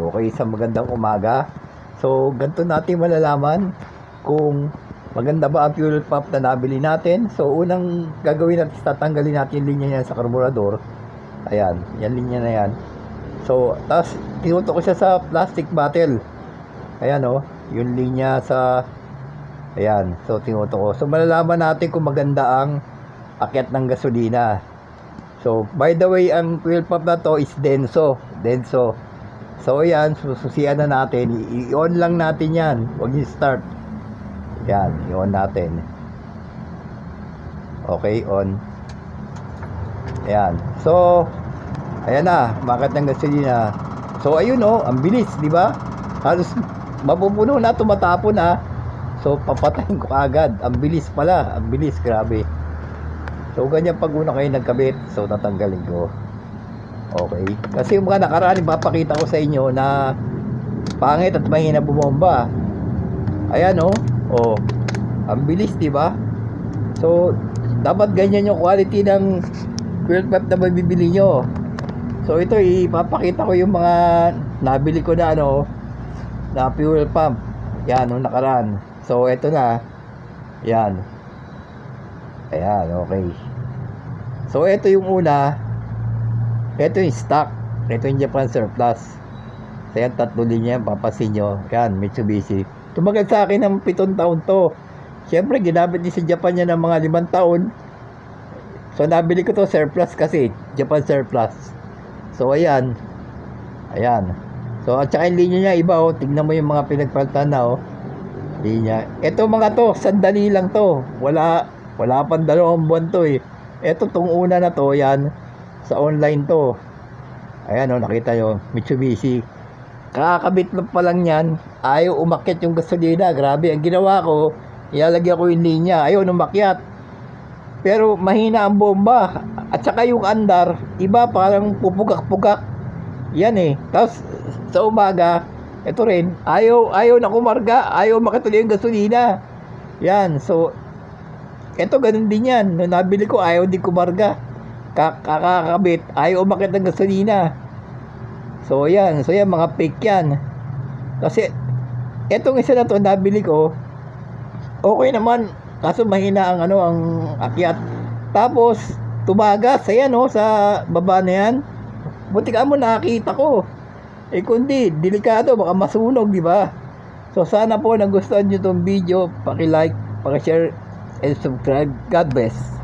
Okay, sa magandang umaga. So, ganito natin malalaman kung maganda ba ang fuel pump na nabili natin. So, unang gagawin natin, tatanggalin natin yung linya niya sa karburador. Ayan, yan linya na yan. So, tapos tinutok ko siya sa plastic bottle. Ayan yung linya sa, ayan, so tinutok ko. So, malalaman natin kung maganda ang akyat ng gasolina. So, by the way, ang fuel pump na to is Denso. So, ayan, sususian na natin. I-on lang natin yan. Huwag i-start. Yan, i-on natin. Okay, on. Ayan. So, ayan na, makat ng gasolina. So, ayun ang bilis, di ba? Halos mapupuno na, tumatapon na. So, papatayin ko agad. Ang bilis pala. Ang bilis, grabe. So, ganyan pag una kayo nagkabit. So, tatanggalin ko. Okay. Kasi yung mga nakaraan, ipapakita ko sa inyo na pangit at mahina bumomba. Ayan ang bilis, di ba? So, dapat ganyan yung quality ng fuel pump na mabibili nyo. So, ito ipapakita ko yung mga nabili ko na na fuel pump. Yan, nung nakaraan. So, ito na. Yan. Ayan, okay. So, ito yung una. Ito yung stock. Ito yung Japan surplus. So, yan, 3 linya yan. Papasin nyo. Yan, Mitsubishi. Tumagal sa akin ng 7 taon to. Siyempre, ginamit din sa Japan niya ng mga 5 taon. So, nabili ko to surplus kasi. Japan surplus. So, ayan. Ayan. So, at saka yung linya niya iba tignan mo yung mga pinagpaltan na linya. Ito mga to, sandali lang to. Wala pang 2 buwan to Ito tong una na to, yan. Sa online to. Ayan nakita nyo, Mitsubishi. Kakabit lang pa lang yan. Ayaw umakyat yung gasolina. Grabe, ang ginawa ko, ilalagyan ko yung linya. Ayaw umakyat. Pero mahina ang bomba. At saka yung andar, iba parang pupugak-pugak. Yan Tapos sa umaga, ito rin, ayaw na kumarga. Ayaw makatuloy yung gasolina. Yan, so ito ganun din yan. Nung nabili ko, ayaw din kumarga. Kakakabit, ayaw umakit ng gasolina. So yan mga fake yan. Kasi etong isa na to nabili ko, okay naman, kaso mahina ang ang akyat. Tapos tumagas, ayan sa baba na yan. Buti ka mo nakita ko. Kundi delikado, baka masunog, di ba? So sana po nagustuhan niyo tong video, paki-like, paki-share and subscribe. God bless.